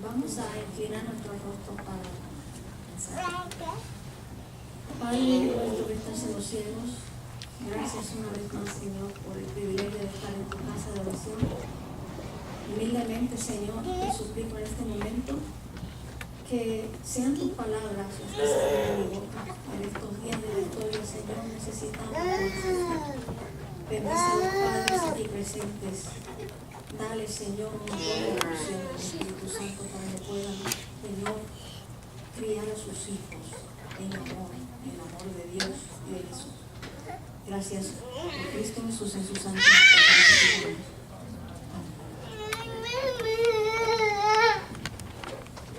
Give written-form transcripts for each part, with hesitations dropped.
Vamos a inclinar nuestro rostro para pensar. Padre nuestro que estás en los cielos, gracias una vez más, Señor, por el privilegio de estar en tu casa de oración. Humildemente, Señor, te suplico en este momento que sean tus palabras las que salgan de mi boca. En estos días de victoria, Señor, necesitamos fuerza. Bendice a los padres aquí presentes. Dale, Señor, un don de oración del Espíritu Santo para que puedan, Señor, criar a sus hijos en amor de Dios y de Jesús. Gracias por Cristo Jesús en su santo nombre.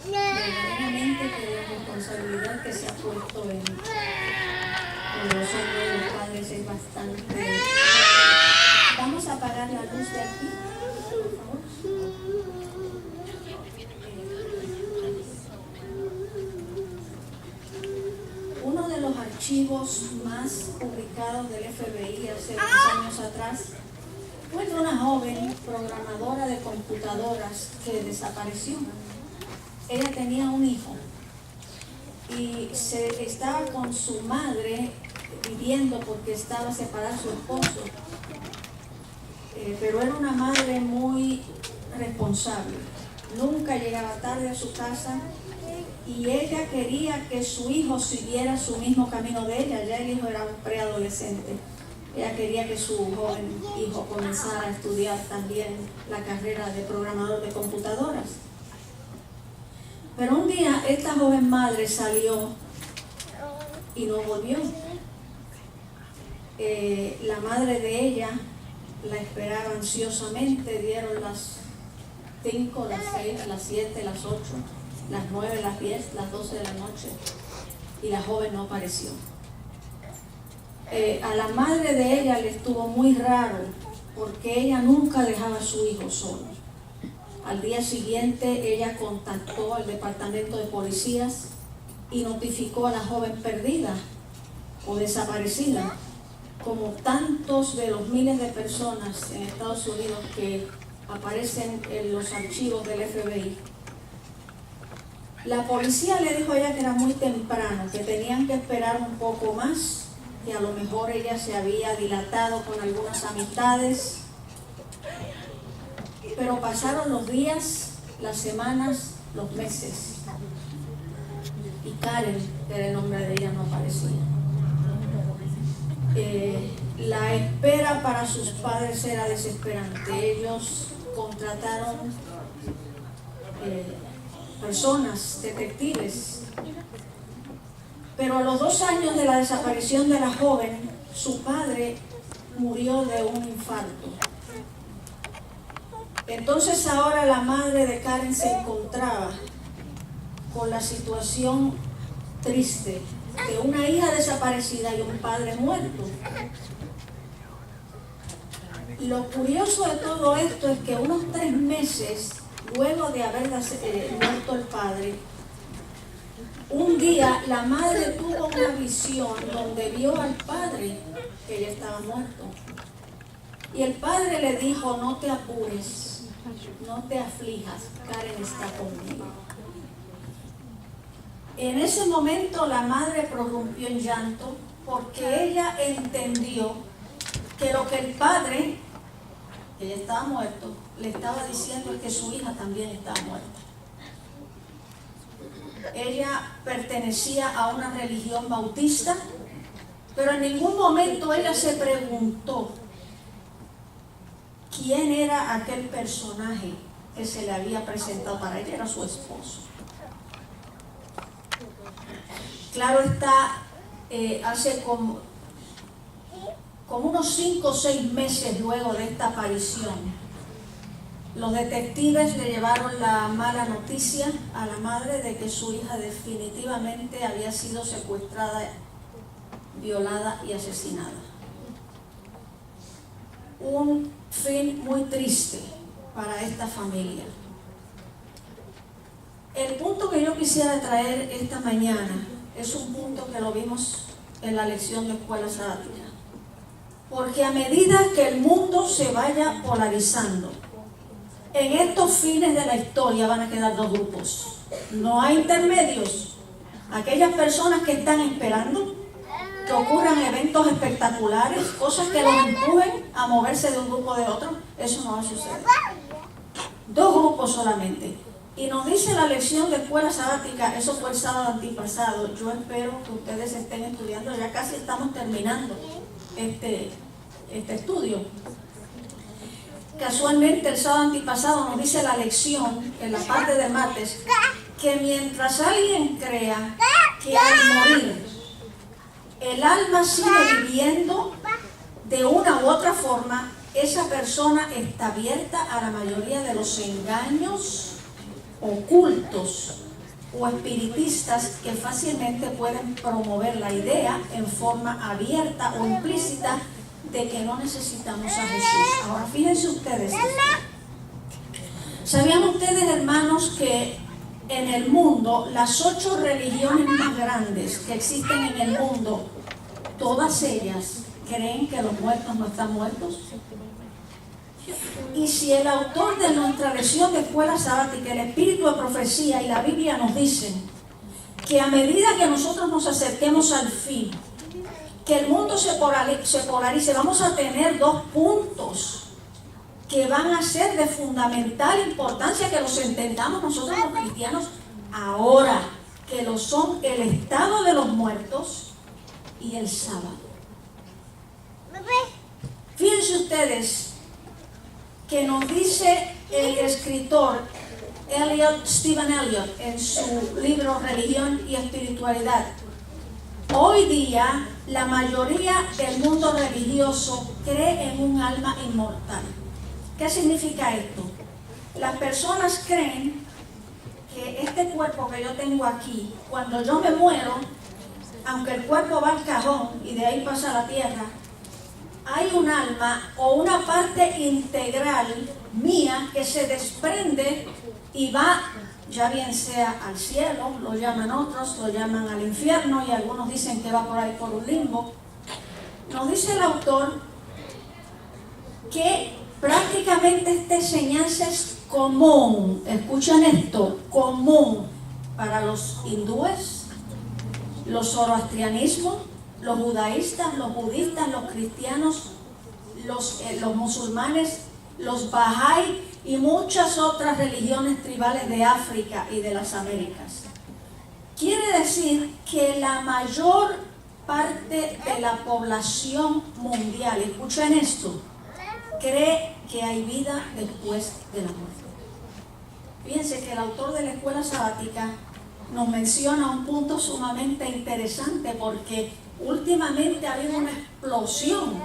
Verdaderamente que la responsabilidad que se ha puesto en los hombros de los padres es bastante. Vamos a apagar la luz de aquí, por favor. Uno de los archivos más ubicados del FBI hace unos años atrás fue de una joven programadora de computadoras que desapareció. Ella tenía un hijo y estaba con su madre viviendo porque estaba separada de su esposo. Pero era una madre muy responsable. Nunca llegaba tarde a su casa y ella quería que su hijo siguiera su mismo camino de ella. Ya el hijo era un preadolescente. Ella quería que su joven hijo comenzara a estudiar también la carrera de programador de computadoras. Pero un día esta joven madre salió y no volvió. La madre de ella la esperaba ansiosamente. Dieron las 5, las 6, las 7, las 8, las 9, las 10, las 12 de la noche y la joven no apareció. A la madre de ella le estuvo muy raro porque ella nunca dejaba a su hijo solo. Al día siguiente ella contactó al departamento de policías y notificó a la joven perdida o desaparecida, como tantos de los miles de personas en Estados Unidos que aparecen en los archivos del FBI. La policía le dijo a ella que era muy temprano, que tenían que esperar un poco más, que a lo mejor ella se había dilatado con algunas amistades. Pero pasaron los días, las semanas, los meses. Y Karen, que era el nombre de ella, no aparecía. La espera para sus padres era desesperante. Ellos contrataron personas, detectives. Pero a los 2 años de la desaparición de la joven, su padre murió de un infarto. Entonces ahora la madre de Karen se encontraba con la situación triste de una hija desaparecida y un padre muerto. Lo curioso de todo esto es que unos 3 meses luego de haber muerto el padre, un día la madre tuvo una visión donde vio al padre que ya estaba muerto. Y el padre le dijo: no te apures, no te aflijas, Karen está conmigo. En ese momento la madre prorrumpió en llanto porque ella entendió que lo que el padre, que ya estaba muerto, le estaba diciendo es que su hija también estaba muerta. Ella pertenecía a una religión bautista, pero en ningún momento ella se preguntó quién era aquel personaje que se le había presentado para ella. Era su esposo. Claro está, hace como unos 5 o 6 meses luego de esta aparición, los detectives le llevaron la mala noticia a la madre de que su hija definitivamente había sido secuestrada, violada y asesinada. Un fin muy triste para esta familia. El punto que yo quisiera traer esta mañana es un punto que lo vimos en la lección de escuela sabática. Porque a medida que el mundo se vaya polarizando, En estos fines de la historia van a quedar dos grupos. No hay intermedios. Aquellas personas que están esperando que ocurran eventos espectaculares, cosas que los empujen a moverse de un grupo de otro, eso no va a suceder. Dos grupos solamente. Y nos dice la lección de escuela sabática, eso fue el sábado antipasado. Yo espero que ustedes estén estudiando, ya casi estamos terminando este estudio. Casualmente el sábado antipasado nos dice la lección, en la parte de martes, que mientras alguien crea que al morir el alma sigue viviendo de una u otra forma, esa persona está abierta a la mayoría de los engaños ocultos o espiritistas que fácilmente pueden promover la idea en forma abierta o implícita de que no necesitamos a Jesús. Ahora fíjense ustedes esto. ¿Sabían ustedes, hermanos, que en el mundo las 8 religiones más grandes que existen en el mundo, todas ellas creen que los muertos no están muertos? Y si el autor de nuestra lección de escuela sabática, el espíritu de profecía y la Biblia nos dicen que a medida que nosotros nos acerquemos al fin, que el mundo se polarice, vamos a tener 2 puntos que van a ser de fundamental importancia que los entendamos nosotros los cristianos ahora, que lo son el estado de los muertos y el sábado. Fíjense ustedes que nos dice el escritor Stephen Elliott en su libro Religión y Espiritualidad. Hoy día la mayoría del mundo religioso cree en un alma inmortal. ¿Qué significa esto? Las personas creen que este cuerpo que yo tengo aquí, cuando yo me muero, aunque el cuerpo va al cajón y de ahí pasa a la tierra, hay un alma o una parte integral mía que se desprende y va, ya bien sea al cielo, lo llaman otros, lo llaman al infierno y algunos dicen que va por ahí por un limbo. Nos dice el autor que prácticamente esta enseñanza es común, escuchen esto, común para los hindúes, los zoroastrianismos, los judaístas, los budistas, los cristianos, los musulmanes, los bahá'í y muchas otras religiones tribales de África y de las Américas. Quiere decir que la mayor parte de la población mundial, escuchen esto, cree que hay vida después de la muerte. Fíjense que el autor de la escuela sabática nos menciona un punto sumamente interesante porque últimamente ha habido una explosión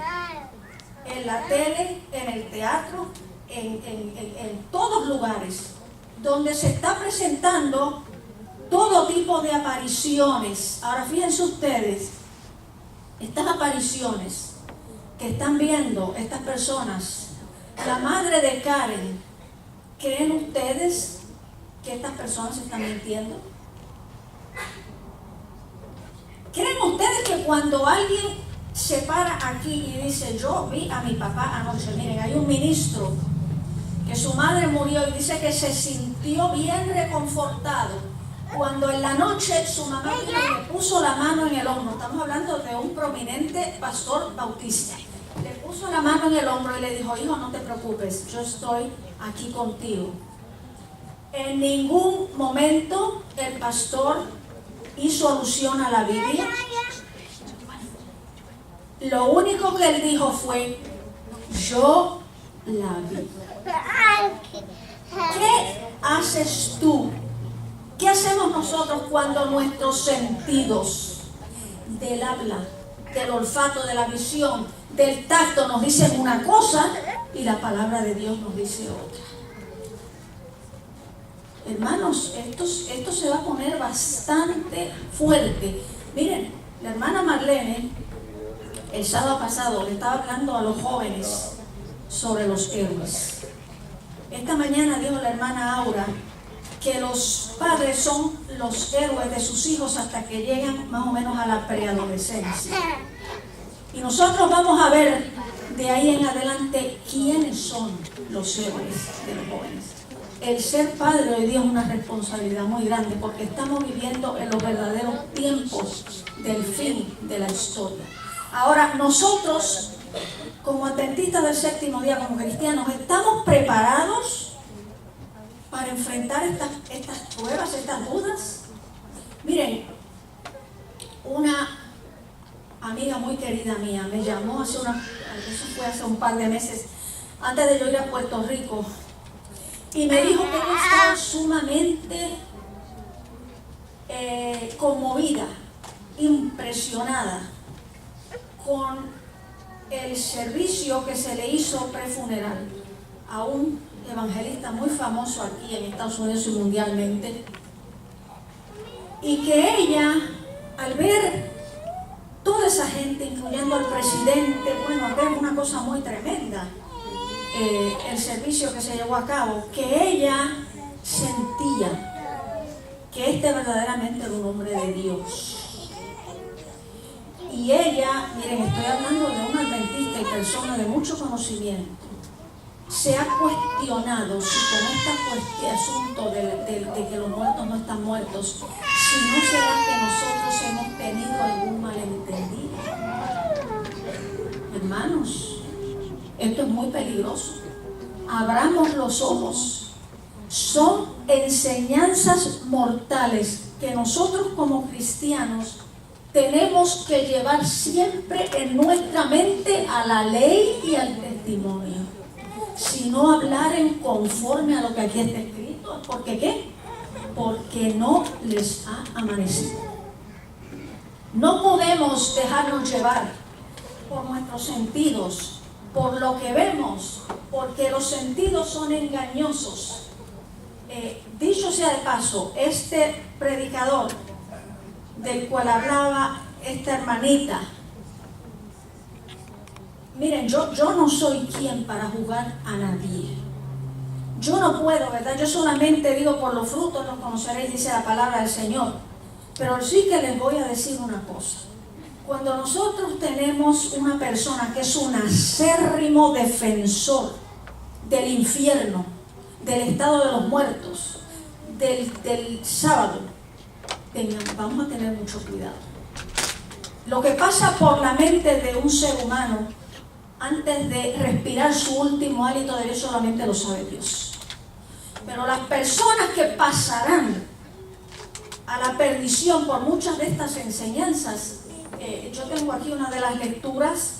en la tele, en el teatro, en todos lugares, donde se está presentando todo tipo de apariciones. Ahora fíjense ustedes, estas apariciones que están viendo estas personas, la madre de Karen, ¿creen ustedes que estas personas están mintiendo? ¿Creen ustedes que cuando alguien se para aquí y dice, yo vi a mi papá anoche, miren, hay un ministro que su madre murió y dice que se sintió bien reconfortado cuando en la noche su mamá le puso la mano en el hombro? Estamos hablando de un prominente pastor bautista. Le puso la mano en el hombro y le dijo, hijo, no te preocupes, yo estoy aquí contigo. En ningún momento el pastor hizo alusión a la Biblia. Lo único que él dijo fue, yo la vi. ¿Qué haces tú? ¿Qué hacemos nosotros cuando nuestros sentidos del habla, del olfato, de la visión, del tacto nos dicen una cosa y la palabra de Dios nos dice otra? Hermanos, esto se va a poner bastante fuerte. Miren, la hermana Marlene, el sábado pasado, le estaba hablando a los jóvenes sobre los héroes. Esta mañana dijo la hermana Aura que los padres son los héroes de sus hijos hasta que llegan más o menos a la preadolescencia. Y nosotros vamos a ver de ahí en adelante quiénes son los héroes de los jóvenes. El ser padre hoy día es una responsabilidad muy grande porque estamos viviendo en los verdaderos tiempos del fin de la historia. Ahora, nosotros, como adventistas del séptimo día, como cristianos, ¿estamos preparados para enfrentar estas pruebas, estas dudas? Miren, una amiga muy querida mía me llamó eso fue hace un par de meses, antes de yo ir a Puerto Rico, y me dijo que ella estaba sumamente conmovida, impresionada con el servicio que se le hizo prefuneral a un evangelista muy famoso aquí en Estados Unidos y mundialmente, y que ella, al ver toda esa gente, incluyendo al presidente, bueno, ver una cosa muy tremenda, el servicio que se llevó a cabo, que ella sentía que este verdaderamente era un hombre de Dios. Y ella, miren, estoy hablando de una adventista y persona de mucho conocimiento, se ha cuestionado si con este asunto de que los muertos no están muertos, si no será que nosotros hemos tenido algún malentendido. Hermanos, esto es muy peligroso. Abramos los ojos. Son enseñanzas mortales que nosotros como cristianos tenemos que llevar siempre en nuestra mente a la ley y al testimonio. Si no hablaren conforme a lo que aquí está escrito, ¿por qué qué? Porque no les ha amanecido. No podemos dejarnos llevar por nuestros sentidos, por lo que vemos, porque los sentidos son engañosos. Dicho sea de paso, este predicador del cual hablaba esta hermanita, miren, yo no soy quien para juzgar a nadie. Yo no puedo, ¿verdad? Yo solamente digo, por los frutos los conoceréis, dice la palabra del Señor. Pero sí que les voy a decir una cosa. Cuando nosotros tenemos una persona que es un acérrimo defensor del infierno, del estado de los muertos, del sábado, vamos a tener mucho cuidado. Lo que pasa por la mente de un ser humano antes de respirar su último hálito de Dios solamente lo sabe Dios. Pero las personas que pasarán a la perdición por muchas de estas enseñanzas, yo tengo aquí una de las lecturas.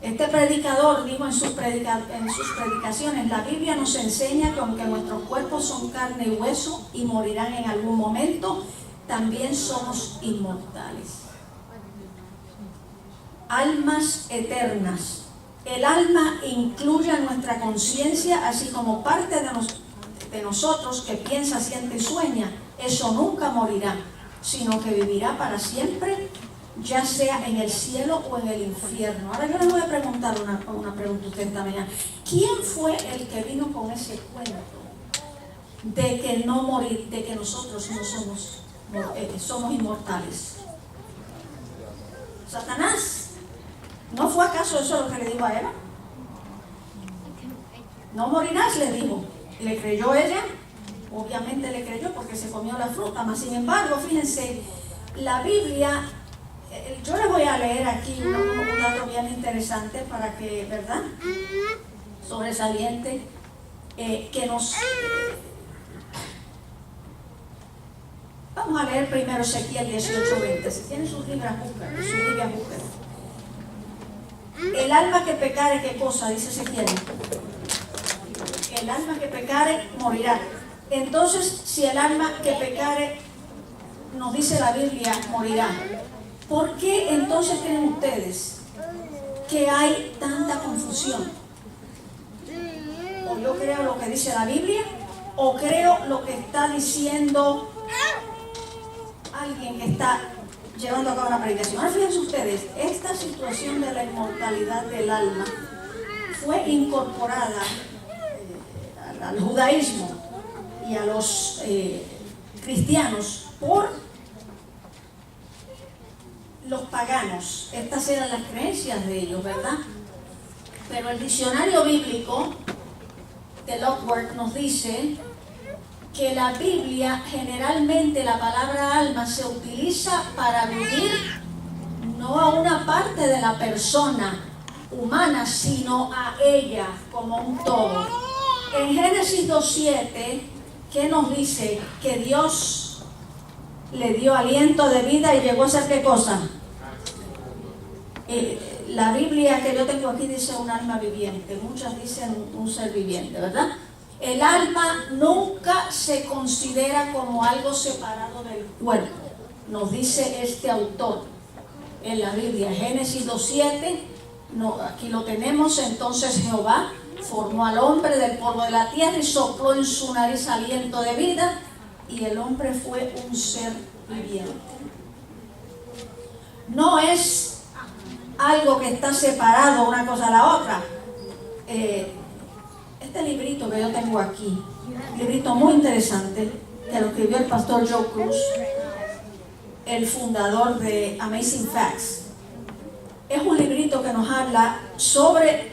Este predicador dijo en sus predicaciones, la Biblia nos enseña que aunque nuestros cuerpos son carne y hueso y morirán en algún momento, también somos inmortales. Almas eternas. El alma incluye a nuestra conciencia, así como parte de nosotros que piensa, siente y sueña. Eso nunca morirá, sino que vivirá para siempre, ya sea en el cielo o en el infierno. Ahora yo les voy a preguntar una pregunta a usted también. ¿Quién fue el que vino con ese cuento de que no morir, de que nosotros no somos inmortales? Satanás. ¿No fue acaso eso lo que le dijo a Eva? No morirás, le dijo. ¿Le creyó ella? Obviamente le creyó porque se comió la fruta. Mas sin embargo, fíjense, la Biblia, yo les voy a leer aquí un dato bien interesante para que, ¿verdad? Sobresaliente, que nos... Vamos a leer primero Ezequiel 18:20. Si tienen sus libras, búsquenlo, su Biblia, búsquenlo. El alma que pecare, ¿qué cosa? Dice Ezequiel. El alma que pecare morirá. Entonces, si el alma que pecare, nos dice la Biblia, morirá, ¿por qué entonces creen ustedes que hay tanta confusión? ¿O yo creo lo que dice la Biblia? ¿O creo lo que está diciendo alguien que está llevando a cabo una predicación? Ahora fíjense ustedes, esta situación de la inmortalidad del alma fue incorporada al judaísmo y a los cristianos por los paganos. Estas eran las creencias de ellos, ¿verdad? Pero el diccionario bíblico de Lockworth nos dice que la Biblia, generalmente la palabra alma se utiliza para aludir no a una parte de la persona humana, sino a ella como un todo. En Génesis 2:7, ¿qué nos dice? Que Dios le dio aliento de vida y llegó a ser ¿qué cosa? La Biblia que yo tengo aquí dice un alma viviente, muchas dicen un ser viviente, ¿verdad? El alma nunca se considera como algo separado del cuerpo, nos dice este autor en la Biblia, Génesis 2:7, no, aquí lo tenemos. Entonces Jehová formó al hombre del polvo de la tierra y sopló en su nariz aliento de vida, y el hombre fue un ser viviente. No es algo que está separado una cosa a la otra. Este librito que yo tengo aquí, un librito muy interesante, que lo escribió el pastor Joe Cruz, el fundador de Amazing Facts. Es un librito que nos habla sobre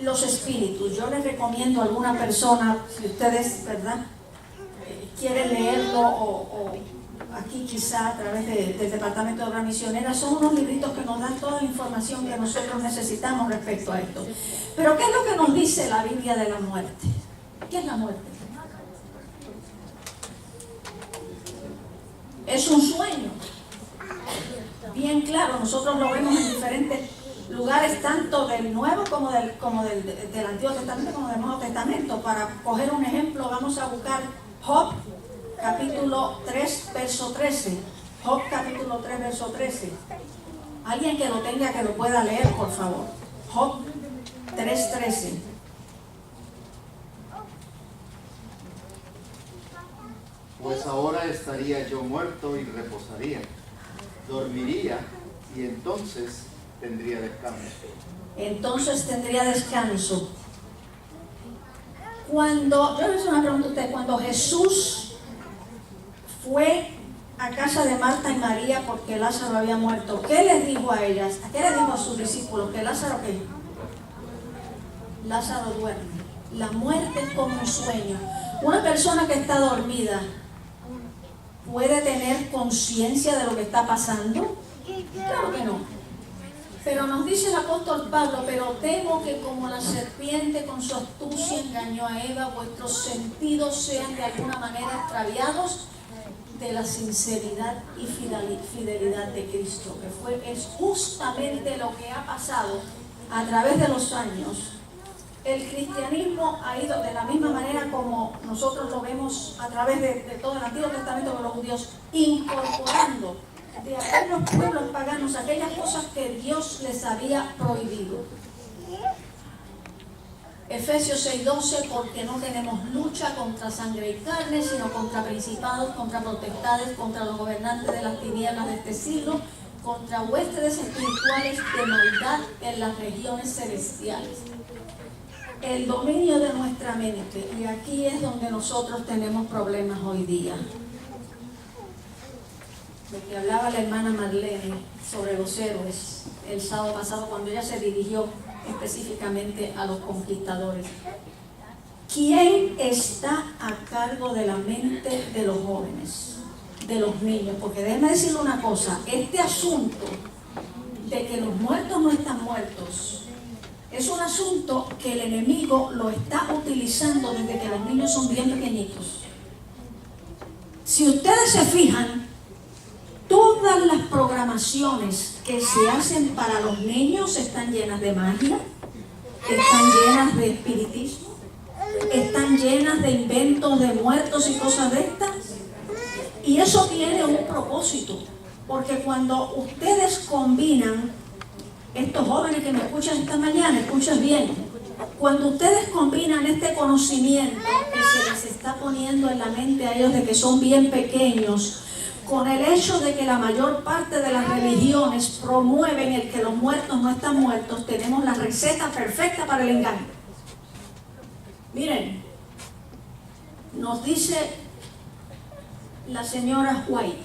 los espíritus. Yo les recomiendo a alguna persona, si ustedes, ¿verdad?, quieren leerlo, o aquí quizá a través del Departamento de Obras Misioneras, son unos libritos que nos dan toda la información que nosotros necesitamos respecto a esto. Pero ¿qué es lo que nos dice la Biblia de la muerte? ¿Qué es la muerte? Es un sueño. Bien claro, nosotros lo vemos en diferentes lugares, tanto del Nuevo como del Antiguo Testamento como del Nuevo Testamento. Para coger un ejemplo, vamos a buscar Job, capítulo 3, verso 13. Job, capítulo 3, verso 13. Alguien que lo tenga, que lo pueda leer, por favor. Job 3, 13. Pues ahora estaría yo muerto y reposaría, dormiría y entonces tendría descanso. Entonces tendría descanso. Yo les hago una pregunta a usted. Cuando Jesús fue a casa de Marta y María porque Lázaro había muerto, ¿qué les dijo a ellas? ¿Qué les dijo a sus discípulos? ¿Que Lázaro qué? Lázaro duerme. La muerte es como un sueño. Una persona que está dormida ¿puede tener conciencia de lo que está pasando? Claro que no. Pero nos dice el apóstol Pablo: pero temo que como la serpiente con su astucia engañó a Eva, vuestros sentidos sean de alguna manera extraviados de la sinceridad y fidelidad de Cristo, que es justamente lo que ha pasado a través de los años. El cristianismo ha ido de la misma manera como nosotros lo vemos a través de todo el Antiguo Testamento con los judíos, incorporando de aquellos pueblos paganos aquellas cosas que Dios les había prohibido. Efesios 6:12, porque no tenemos lucha contra sangre y carne, sino contra principados, contra potestades, contra los gobernantes de las tinieblas de este siglo, contra huestes espirituales de maldad en las regiones celestiales. El dominio de nuestra mente, y aquí es donde nosotros tenemos problemas hoy día. Lo que hablaba la hermana Marlene sobre los héroes el sábado pasado, cuando ella se dirigió específicamente a los conquistadores. ¿Quién está a cargo de la mente de los jóvenes, de los niños? Porque déjenme decirle una cosa, este asunto de que los muertos no están muertos es un asunto que el enemigo lo está utilizando desde que los niños son bien pequeñitos. Si ustedes se fijan, todas las programaciones que se hacen para los niños están llenas de magia, están llenas de espiritismo, están llenas de inventos de muertos y cosas de estas. Y eso tiene un propósito, porque cuando ustedes combinan, estos jóvenes que me escuchan esta mañana, escuchen bien, cuando ustedes combinan este conocimiento que se les está poniendo en la mente a ellos de que son bien pequeños, con el hecho de que la mayor parte de las religiones promueven el que los muertos no están muertos, tenemos la receta perfecta para el engaño. Miren, nos dice la señora White,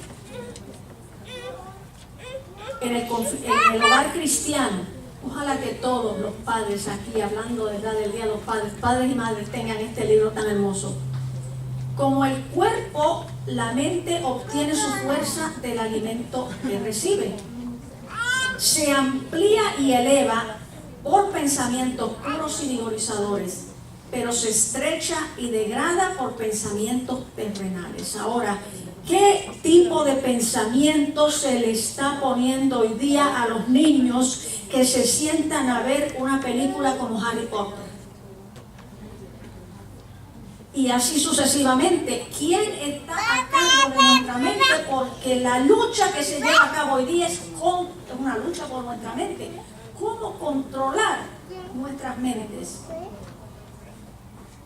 en el hogar cristiano, Ojalá que todos los padres aquí, hablando de verdad del Día de los Padres, padres y madres, tengan este libro tan hermoso. Como el cuerpo, la mente obtiene su fuerza del alimento que recibe. Se amplía y eleva por pensamientos puros y vigorizadores, pero se estrecha y degrada por pensamientos terrenales. Ahora, ¿qué tipo de pensamiento se le está poniendo hoy día a los niños que se sientan a ver una película como Harry Potter? Y así sucesivamente. ¿Quién está a cargo de nuestra mente? Porque la lucha que se lleva a cabo hoy día es una lucha por nuestra mente. ¿Cómo controlar nuestras mentes?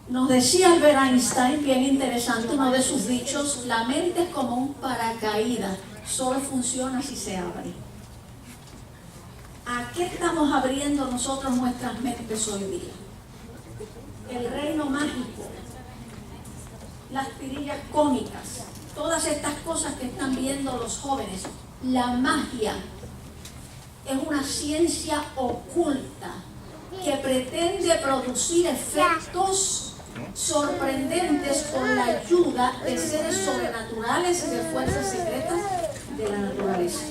Nos decía Albert Einstein, bien interesante, uno de sus dichos: la mente es como un paracaídas, solo funciona si se abre. ¿A qué estamos abriendo nosotros nuestras mentes hoy día? El reino mágico, las tirillas cómicas, todas estas cosas que están viendo los jóvenes. La magia es una ciencia oculta que pretende producir efectos sorprendentes con la ayuda de seres sobrenaturales y de fuerzas secretas de la naturaleza.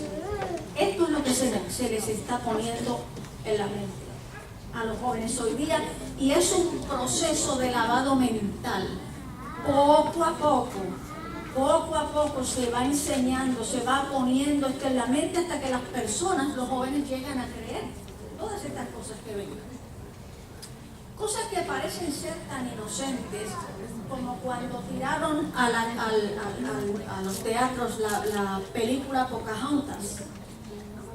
Esto es lo que se les está poniendo en la mente a los jóvenes hoy día, y es un proceso de lavado mental. Poco a poco se va enseñando, se va poniendo esto en la mente hasta que las personas, los jóvenes, llegan a creer todas estas cosas que ven. Cosas que parecen ser tan inocentes como cuando tiraron a los teatros la película Pocahontas.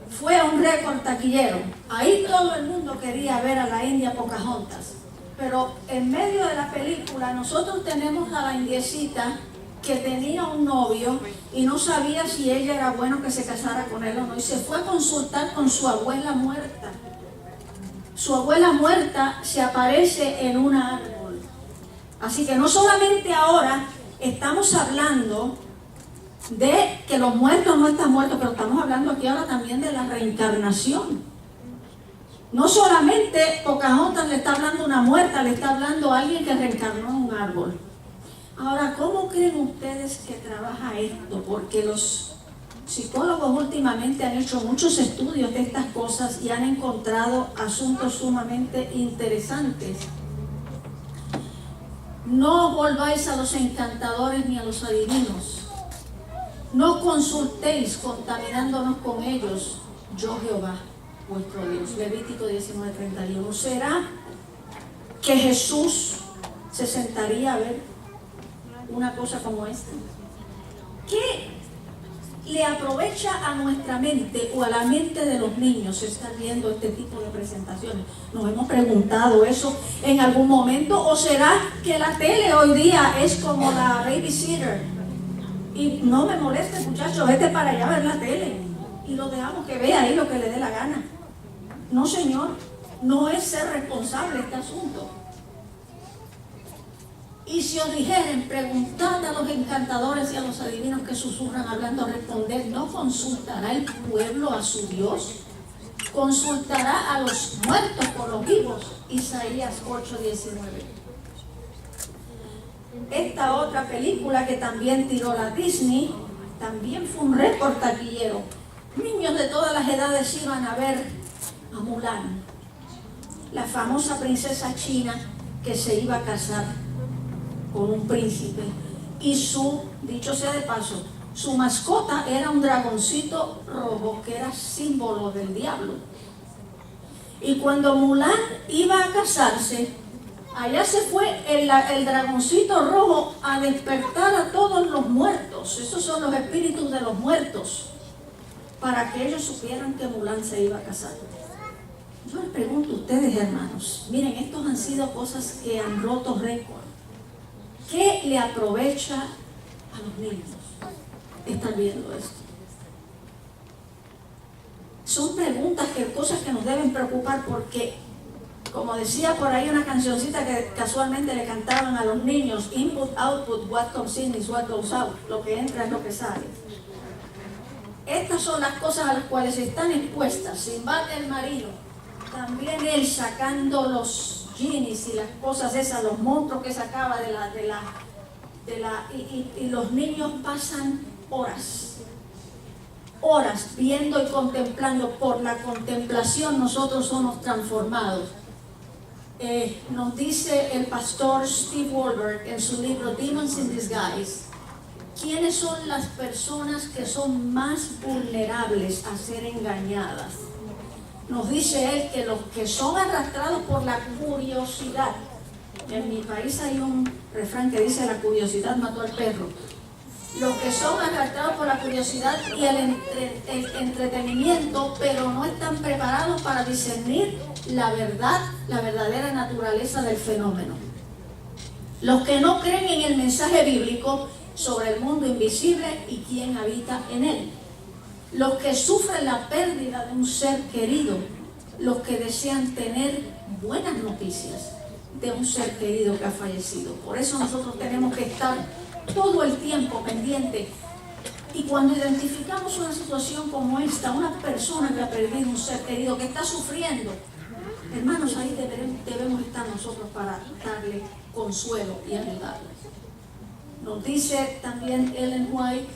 Fue un récord taquillero. Ahí todo el mundo quería ver a la india Pocahontas. Pero en medio de la película nosotros tenemos a la indiecita que tenía un novio y no sabía si ella era bueno que se casara con él o no. Y se fue a consultar con su abuela muerta. Su abuela muerta se aparece en un árbol. Así que no solamente ahora estamos hablando de que los muertos no están muertos, pero estamos hablando aquí ahora también de la reencarnación. No solamente Pocahontas le está hablando a una muerta, le está hablando a alguien que reencarnó en un árbol. Ahora, ¿cómo creen ustedes que trabaja esto? Porque los psicólogos últimamente han hecho muchos estudios de estas cosas y han encontrado asuntos sumamente interesantes. No volváis a los encantadores ni a los adivinos. No consultéis contaminándonos con ellos. Yo Jehová, vuestro Dios. Levítico 19:31. ¿Será que Jesús se sentaría a ver una cosa como esta? ¿Qué le aprovecha a nuestra mente o a la mente de los niños estar viendo este tipo de presentaciones? ¿Nos hemos preguntado eso en algún momento? ¿O será que la tele hoy día es como la babysitter? Y no me moleste, muchachos, vete para allá a ver la tele y lo dejamos que vea ahí lo que le dé la gana. No, señor, no es ser responsable este asunto. Y si os dijeren, preguntad a los encantadores y a los adivinos que susurran hablando a responder, ¿no consultará el pueblo a su Dios? Consultará a los muertos por los vivos. Isaías 8:19. Esta otra película que también tiró la Disney, también fue un récord taquillero. Niños de todas las edades iban a ver a Mulan, la famosa princesa china que se iba a casar con un príncipe, y dicho sea de paso, su mascota era un dragoncito rojo que era símbolo del diablo. Y cuando Mulan iba a casarse, allá se fue el dragoncito rojo a despertar a todos los muertos. Esos son los espíritus de los muertos, para que ellos supieran que Mulan se iba a casar. Yo les pregunto a ustedes, hermanos, miren, estos han sido cosas que han roto récord. ¿Qué le aprovecha a los niños estar viendo esto? Son preguntas, cosas que nos deben preocupar, porque, como decía por ahí una cancioncita que casualmente le cantaban a los niños, input, output, what comes in is what goes out. Lo que entra es lo que sale. Estas son las cosas a las cuales están expuestas Sinbad el marino, también él sacando los genies y las cosas esas, los monstruos que sacaba y los niños pasan horas viendo y contemplando. Por la contemplación nosotros somos transformados. Nos dice el pastor Steve Wohlberg en su libro Demons in Disguise, ¿quiénes son las personas que son más vulnerables a ser engañadas? Nos dice él que los que son arrastrados por la curiosidad. En mi país hay un refrán que dice: la curiosidad mató al perro. Los que son arrastrados por la curiosidad y el entretenimiento, pero no están preparados para discernir la verdad, la verdadera naturaleza del fenómeno. Los que no creen en el mensaje bíblico sobre el mundo invisible y quién habita en él. Los que sufren la pérdida de un ser querido. Los que desean tener buenas noticias de un ser querido que ha fallecido. Por eso nosotros tenemos que estar todo el tiempo pendiente. Y cuando identificamos una situación como esta, una persona que ha perdido un ser querido, que está sufriendo, hermanos, ahí debemos estar nosotros para darle consuelo y ayudarle. Nos dice también Ellen White: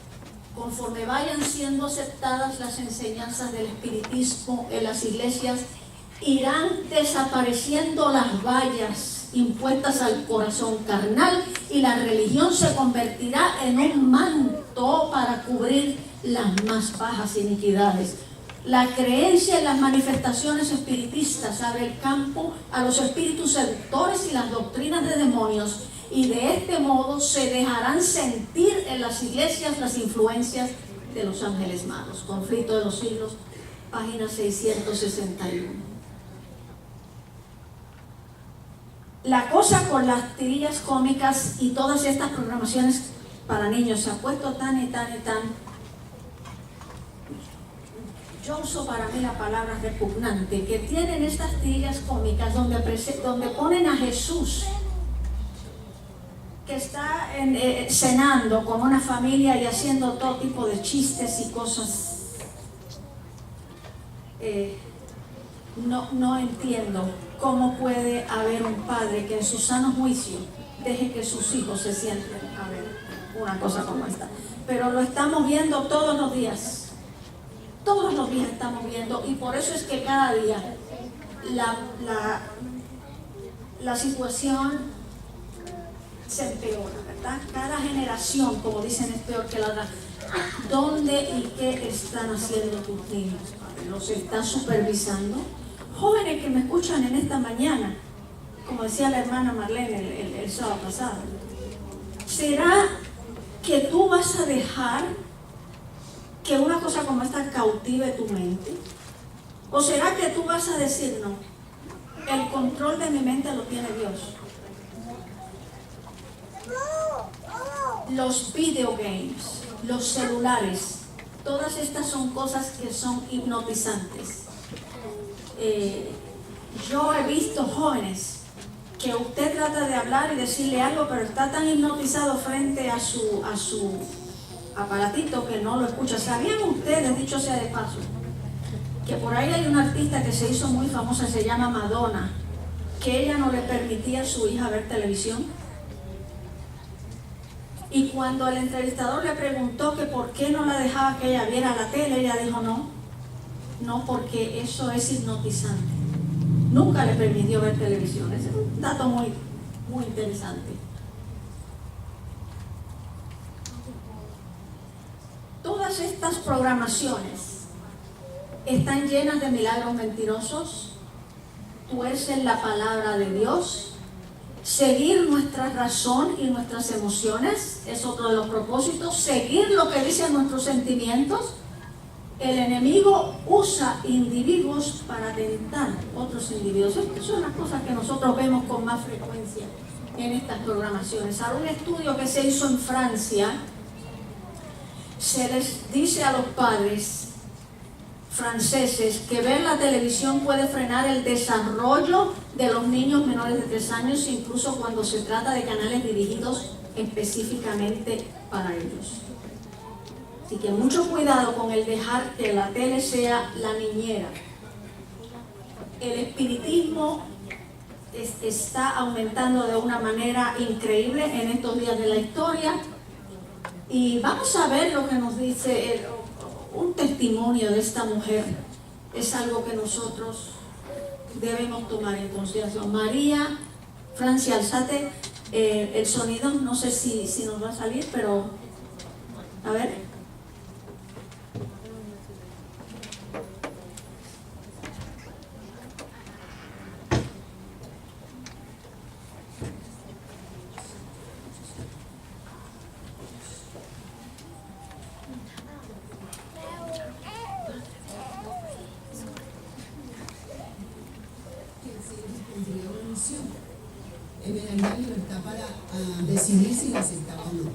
conforme vayan siendo aceptadas las enseñanzas del espiritismo en las iglesias, irán desapareciendo las vallas impuestas al corazón carnal y la religión se convertirá en un manto para cubrir las más bajas iniquidades. La creencia en las manifestaciones espiritistas abre el campo a los espíritus seductores y las doctrinas de demonios, y de este modo se dejarán sentir en las iglesias las influencias de los ángeles malos. Conflicto de los siglos, página 661. La cosa con las tirillas cómicas y todas estas programaciones para niños se ha puesto tan. Yo uso para mí la palabra repugnante, que tienen estas tirillas cómicas donde ponen a Jesús, que está cenando con una familia y haciendo todo tipo de chistes y cosas. No entiendo cómo puede haber un padre que en su sano juicio deje que sus hijos se sienten a ver una cosa como esta. Pero lo estamos viendo todos los días. Todos los días estamos viendo, y por eso es que cada día la situación se empeora, ¿verdad? Cada generación, como dicen, es peor que la otra. ¿Dónde y qué están haciendo tus niños, padre? ¿Los estás supervisando? Jóvenes que me escuchan en esta mañana, como decía la hermana Marlene el sábado pasado, ¿será que tú vas a dejar que una cosa como esta cautive tu mente? ¿O será que tú vas a decir: no, el control de mi mente lo tiene Dios? Los video games, los celulares, todas estas son cosas que son hipnotizantes. Yo he visto jóvenes que usted trata de hablar y decirle algo, pero está tan hipnotizado frente a su aparatito que no lo escucha. ¿Sabían ustedes, dicho sea de paso, que por ahí hay una artista que se hizo muy famosa, se llama Madonna, que ella no le permitía a su hija ver televisión? Y cuando el entrevistador le preguntó que por qué no la dejaba que ella viera la tele, ella dijo: no, porque eso es hipnotizante. Nunca le permitió ver televisión. Ese es un dato muy, muy interesante. Todas estas programaciones están llenas de milagros mentirosos, tuercen la palabra de Dios. Seguir nuestra razón y nuestras emociones es otro de los propósitos. Seguir lo que dicen nuestros sentimientos. El enemigo usa individuos para tentar otros individuos. Estas son las cosas que nosotros vemos con más frecuencia en estas programaciones. Hay un estudio que se hizo en Francia. Se les dice a los padres franceses que ver la televisión puede frenar el desarrollo de los niños menores de 3 años, incluso cuando se trata de canales dirigidos específicamente para ellos. Así que mucho cuidado con el dejar que la tele sea la niñera. el espiritismo está aumentando de una manera increíble en estos días de la historia. Y vamos a ver lo que nos dice un testimonio de esta mujer. Es algo que nosotros debemos tomar en consideración. María, Francia, alzate el sonido, no sé si nos va a salir, pero a ver. Me daría libertad para decidir si la aceptaba o no.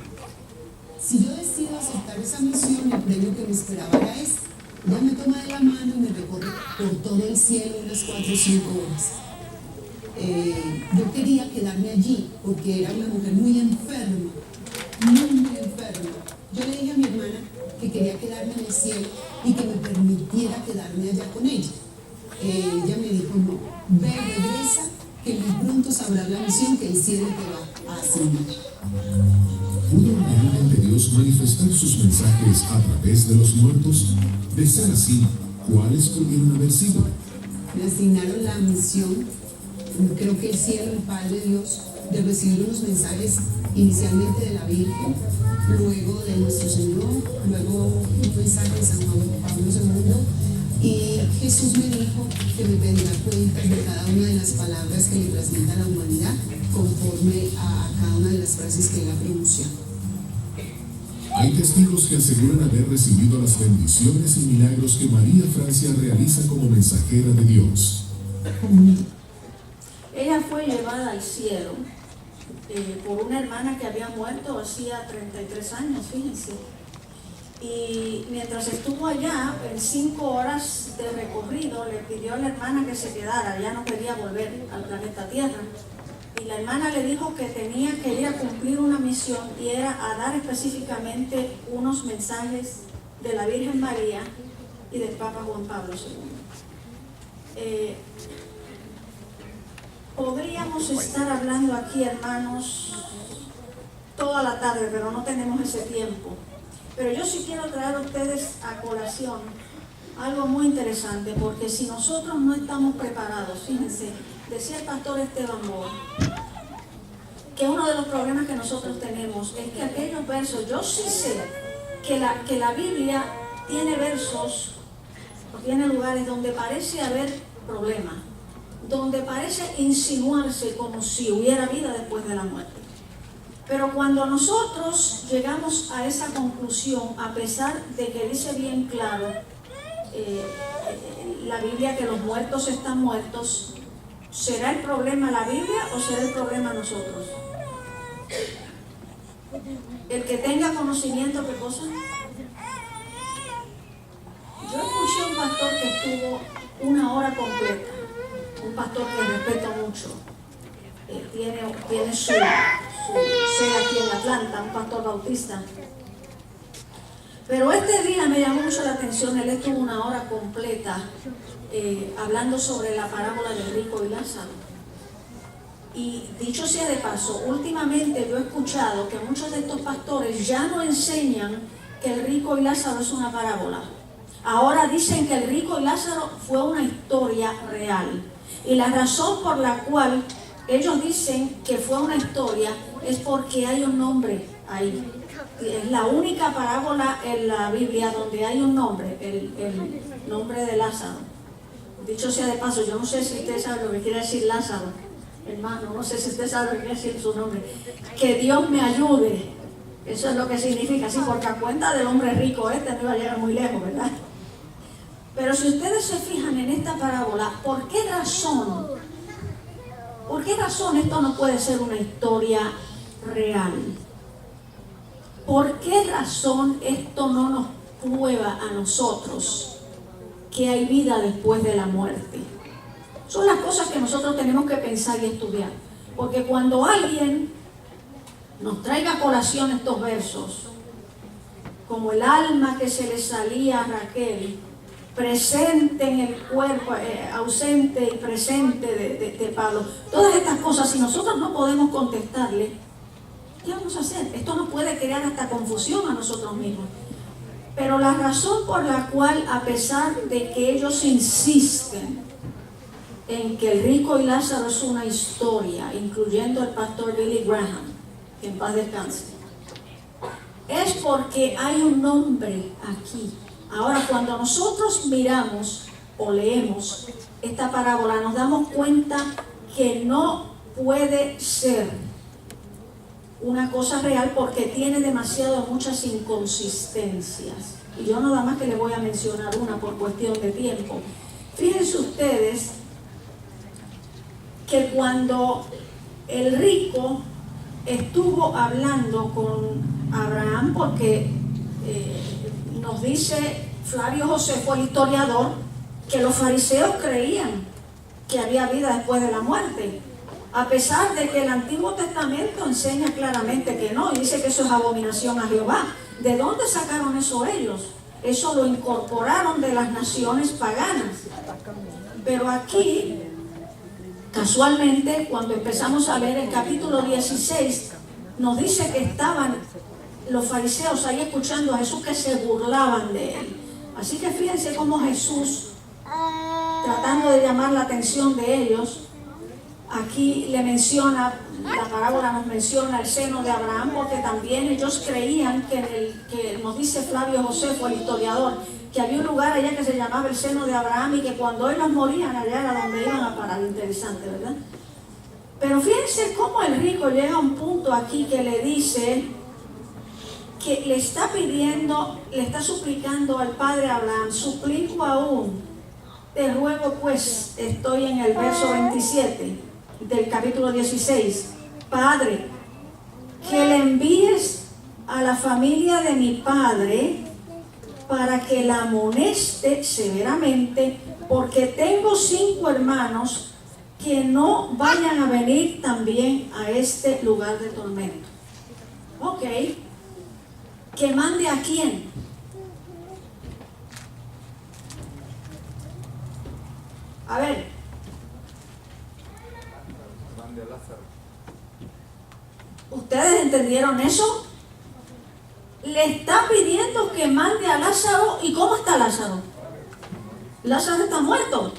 Si yo decido aceptar esa misión, el premio que me esperaba era ese. Ella me toma de la mano y me recorre por todo el cielo unas 4 o 5 horas. Yo quería quedarme allí porque era una mujer muy enferma, muy enferma. Yo le dije a mi hermana que quería quedarme en el cielo y que me permitiera quedarme allá con ella. Ella me dijo, no, ve, regresa, que muy pronto sabrás la misión que el cielo te va a asignar. ¿Pudo realmente Dios manifestar sus mensajes a través de los muertos? De ser así, ¿cuáles pudieron haber sido? Me asignaron la misión, creo que el cielo, el Padre Dios, de recibir unos mensajes inicialmente de la Virgen, luego de nuestro Señor, luego un mensaje de San Juan Pablo II, y Jesús me dijo que me pedirá cuentas de cada una de las palabras que le transmita a la humanidad conforme a cada una de las frases que él ha pronunciado. Hay testigos que aseguran haber recibido las bendiciones y milagros que María Francia realiza como mensajera de Dios. Ella fue llevada al cielo por una hermana que había muerto hacía 33 años, fíjense. Y mientras estuvo allá, en 5 horas de recorrido, le pidió a la hermana que se quedara, ya no quería volver al planeta Tierra. Y la hermana le dijo que tenía que ir a cumplir una misión y era a dar específicamente unos mensajes de la Virgen María y del Papa Juan Pablo II. Podríamos estar hablando aquí, hermanos, toda la tarde, pero no tenemos ese tiempo. Pero yo sí quiero traer a ustedes a colación algo muy interesante, porque si nosotros no estamos preparados, fíjense, decía el pastor Esteban Moore, que uno de los problemas que nosotros tenemos es que aquellos versos, yo sí sé que la Biblia tiene versos, o tiene lugares donde parece haber problemas, donde parece insinuarse como si hubiera vida después de la muerte. Pero cuando nosotros llegamos a esa conclusión, a pesar de que dice bien claro la Biblia que los muertos están muertos, ¿será el problema la Biblia o será el problema nosotros? El que tenga conocimiento, ¿qué cosa? Yo escuché a un pastor que estuvo 1 hora completa, un pastor que respeto mucho, tiene su sede aquí en Atlanta, un pastor bautista. Pero este día me llamó mucho la atención, él estuvo 1 hora completa hablando sobre la parábola del rico y Lázaro. Y dicho sea de paso, últimamente yo he escuchado que muchos de estos pastores ya no enseñan que el rico y Lázaro es una parábola. Ahora dicen que el rico y Lázaro fue una historia real. Y la razón por la cual ellos dicen que fue una historia es porque hay un nombre ahí. Es la única parábola en la Biblia donde hay un nombre, el nombre de Lázaro. Dicho sea de paso, yo no sé si usted sabe lo que quiere decir Lázaro, hermano, no sé si usted sabe lo que quiere decir su nombre. Que Dios me ayude, eso es lo que significa, sí, porque a cuenta del hombre rico no iba a llegar muy lejos, ¿verdad? Pero si ustedes se fijan en esta parábola, ¿por qué razón esto no puede ser una historia real? ¿Por qué razón esto no nos prueba a nosotros que hay vida después de la muerte? Son las cosas que nosotros tenemos que pensar y estudiar. Porque cuando alguien nos traiga a colación estos versos, como el alma que se le salía a Raquel, presente en el cuerpo, ausente y presente de Pablo. Todas estas cosas, si nosotros no podemos contestarle, ¿qué vamos a hacer? Esto nos puede crear hasta confusión a nosotros mismos. Pero la razón por la cual, a pesar de que ellos insisten en que el rico y Lázaro es una historia, incluyendo el pastor Billy Graham, que en paz descanse, es porque hay un nombre aquí. Ahora, cuando nosotros miramos o leemos esta parábola, nos damos cuenta que no puede ser una cosa real porque tiene muchas inconsistencias. Y yo nada más que le voy a mencionar una por cuestión de tiempo. Fíjense ustedes que cuando el rico estuvo hablando con Abraham, porque nos dice Flavio Josefo, el historiador, que los fariseos creían que había vida después de la muerte, a pesar de que el Antiguo Testamento enseña claramente que no, y dice que eso es abominación a Jehová. ¿De dónde sacaron eso ellos? Eso lo incorporaron de las naciones paganas. Pero aquí, casualmente, cuando empezamos a leer el capítulo 16, nos dice que estaban los fariseos ahí escuchando a Jesús, que se burlaban de él. Así que fíjense cómo Jesús, tratando de llamar la atención de ellos, aquí le menciona, la parábola nos menciona el seno de Abraham, porque también ellos creían que nos dice Flavio Josefo, el historiador, que había un lugar allá que se llamaba el seno de Abraham y que cuando ellos morían allá era donde iban a parar. Interesante, ¿verdad? Pero fíjense cómo el rico llega a un punto aquí que le dice que le está pidiendo, le está suplicando al padre Abraham: suplico aún, te ruego pues, estoy en el verso 27 del capítulo 16, Padre, que le envíes a la familia de mi padre para que la amoneste severamente, porque tengo 5 hermanos que no vayan a venir también a este lugar de tormento. Ok, ¿que mande a quién? A ver, Mande a Lázaro. ¿ustedes entendieron eso? Le está pidiendo que mande a Lázaro. ¿Y cómo está Lázaro? Lázaro está muerto.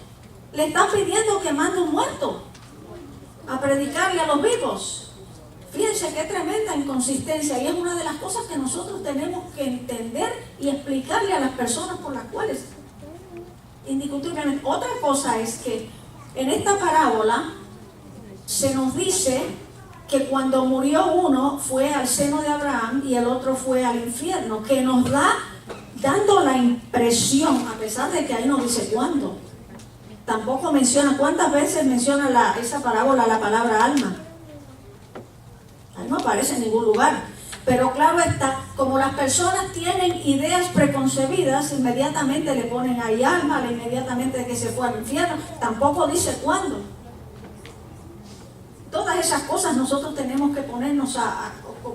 Le está pidiendo que mande un muerto a predicarle a los vivos. Fíjense qué tremenda inconsistencia, y es una de las cosas que nosotros tenemos que entender y explicarle a las personas por las cuales, indiscutiblemente. Otra cosa es que en esta parábola se nos dice que cuando murió uno fue al seno de Abraham y el otro fue al infierno, que nos da dando la impresión, a pesar de que ahí no dice cuándo, tampoco menciona cuántas veces menciona esa parábola la palabra alma. Ahí no aparece en ningún lugar. Pero claro está, como las personas tienen ideas preconcebidas, inmediatamente le ponen ahí alma, inmediatamente que se fue al infierno, tampoco dice cuándo. Todas esas cosas nosotros tenemos que ponernos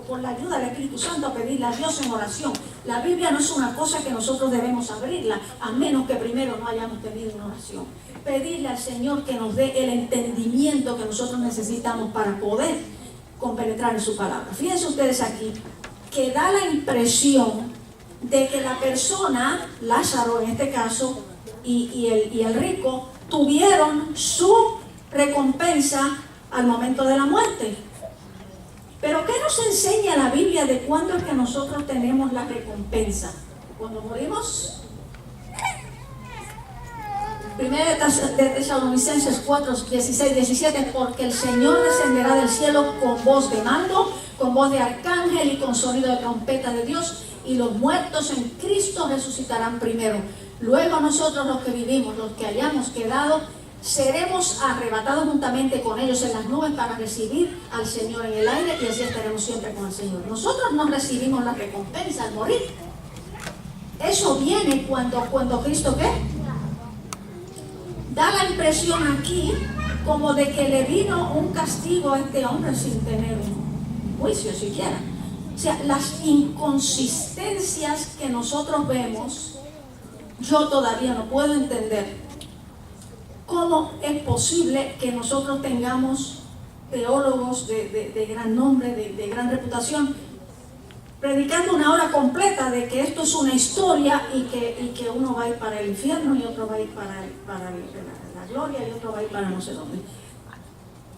con la ayuda del Espíritu Santo a pedirle a Dios en oración. La Biblia no es una cosa que nosotros debemos abrirla, a menos que primero no hayamos tenido una oración. Pedirle al Señor que nos dé el entendimiento que nosotros necesitamos para poder compenetrar en su palabra. Fíjense ustedes aquí, que da la impresión de que la persona, Lázaro en este caso, y el rico, tuvieron su recompensa al momento de la muerte. Pero ¿qué nos enseña la Biblia de cuándo es que nosotros tenemos la recompensa? ¿Cuando morimos? Primera de Tesalonicenses 4, 16, 17, porque el Señor descenderá del cielo con voz de mando, con voz de arcángel y con sonido de trompeta de Dios, y los muertos en Cristo resucitarán primero. Luego nosotros, los que vivimos, los que hayamos quedado, seremos arrebatados juntamente con ellos en las nubes para recibir al Señor en el aire, y así estaremos siempre con el Señor. Nosotros no recibimos la recompensa al morir. Eso viene cuando Cristo, ¿qué? Da la impresión aquí como de que le vino un castigo a este hombre sin tener un juicio siquiera. O sea, las inconsistencias que nosotros vemos yo todavía no puedo entender cómo es posible que nosotros tengamos teólogos de gran nombre, de gran reputación, predicando una hora completa de que esto es una historia y que uno va a ir para el infierno y otro va a ir para la gloria y otro va a ir para no sé dónde.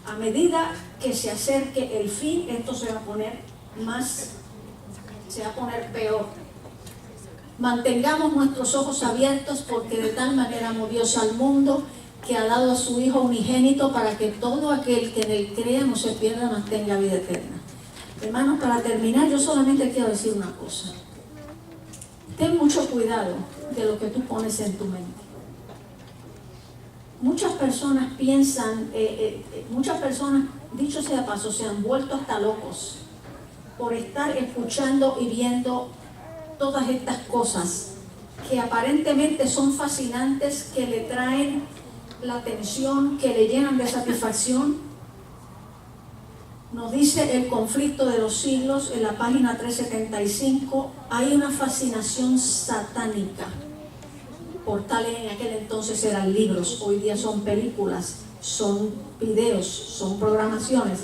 A medida que se acerque el fin, esto se va a poner peor. Mantengamos nuestros ojos abiertos, porque de tal manera amó Dios al mundo que ha dado a su Hijo unigénito para que todo aquel que en él crea no se pierda, mas tenga vida eterna. Hermanos, para terminar, yo solamente quiero decir una cosa. Ten mucho cuidado de lo que tú pones en tu mente. Muchas personas piensan, dicho sea de paso, se han vuelto hasta locos por estar escuchando y viendo todas estas cosas que aparentemente son fascinantes, que le traen la atención, que le llenan de satisfacción. Nos dice El conflicto de los siglos en la página 375, hay una fascinación satánica. Por tal, en aquel entonces eran libros, hoy día son películas, son videos, son programaciones.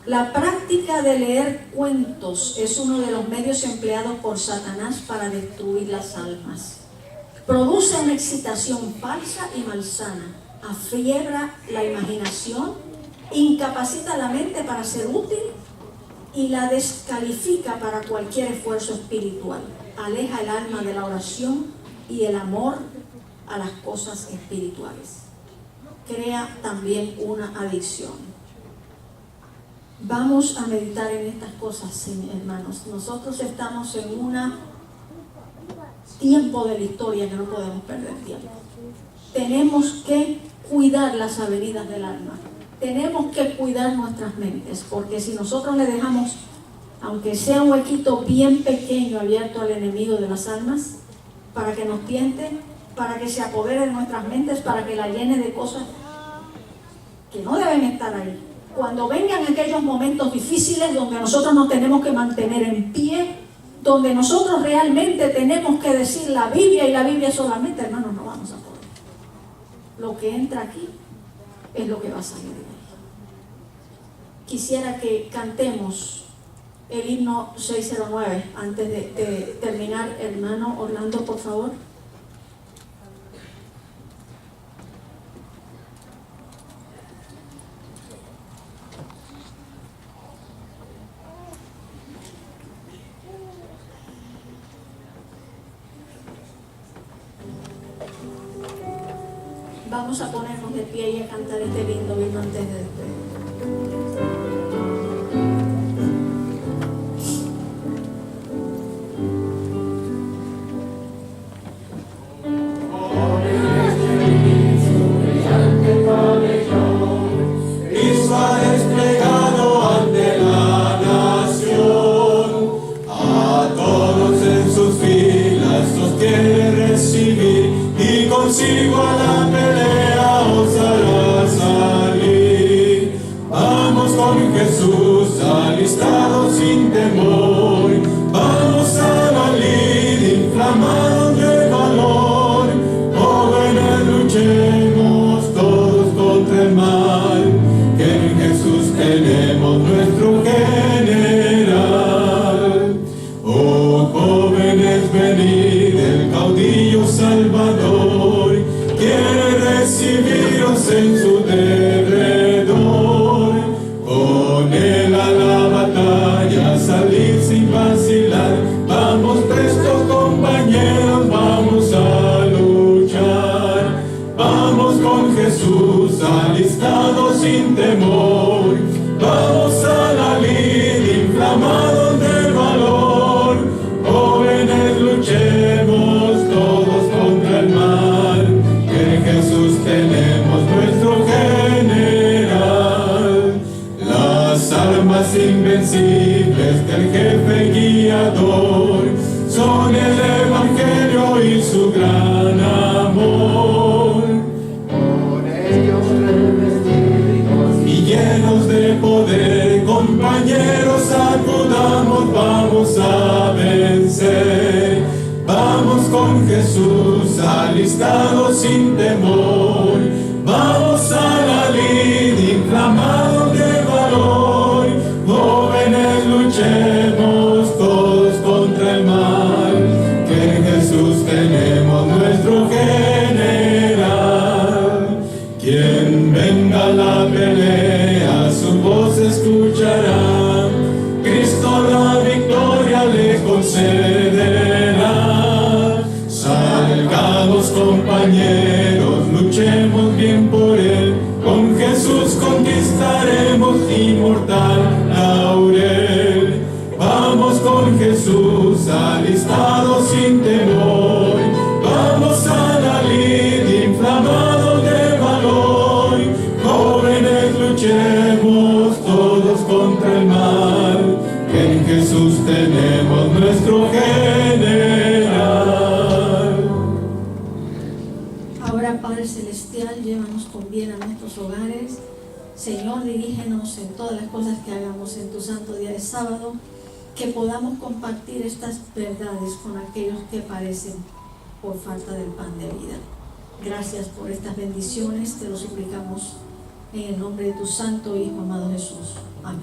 La práctica de leer cuentos es uno de los medios empleados por Satanás para destruir las almas. Produce una excitación falsa y malsana, afiebra la imaginación, incapacita la mente para ser útil y la descalifica para cualquier esfuerzo espiritual. Aleja el alma de la oración y el amor a las cosas espirituales. Crea también una adicción. Vamos a meditar en estas cosas, hermanos. Nosotros estamos en un tiempo de la historia que no podemos perder tiempo. Tenemos que cuidar las avenidas del alma. Tenemos que cuidar nuestras mentes, porque si nosotros le dejamos, aunque sea un huequito bien pequeño abierto al enemigo de las almas, para que nos tiente, para que se apodere de nuestras mentes, para que la llene de cosas que no deben estar ahí. Cuando vengan aquellos momentos difíciles donde nosotros nos tenemos que mantener en pie, donde nosotros realmente tenemos que decir la Biblia y la Biblia solamente, hermanos, no vamos a poder. Lo que entra aquí es lo que va a salir de ahí. Quisiera que cantemos el himno 609 antes de terminar. Hermano Orlando, por favor. Vamos a ponernos de pie y a cantar este lindo himno antes de despedir. Consigo a la pelea osará salir. Vamos con Jesús alistado sin temor. Vamos a la lid inflamados de valor. Jóvenes, luchemos todos contra el mal, que en Jesús tenemos nuestro general. Oh jóvenes, venid, el caudillo Salvador quiere recibiros en su derredor. Con él a la batalla salir sin vacilar. Vamos prestos, compañeros, vamos a luchar. Vamos con Jesús alistados sin temor. Vamos a la lid inflamados de valor. Jóvenes, luchemos todos contra el mal. con Jesús, alistados sin temor. Vamos a la lid, inflamados de valor. Jóvenes, luchemos todos contra el mal, que en Jesús tenemos nuestro general. Quien venga a la pelea, su voz escuchará. Cristo la victoria le concederá. Salgamos, compañeros, luchemos bien por él. Con Jesús conquistaremos inmortal laurel. Vamos con Jesús, alistados sin temor. Vamos a la lid, inflamados de valor. Jóvenes, luchemos todos contra el mal, que en Jesús tenemos nuestro general. Ahora, Padre Celestial, llévanos con bien a nuestros hogares. Señor, dirígenos en todas las cosas que hagamos en tu santo día de sábado, que podamos compartir estas verdades con aquellos que parecen por falta del pan de vida. Gracias por estas bendiciones, te lo suplicamos en el nombre de tu santo Hijo amado Jesús. Amén.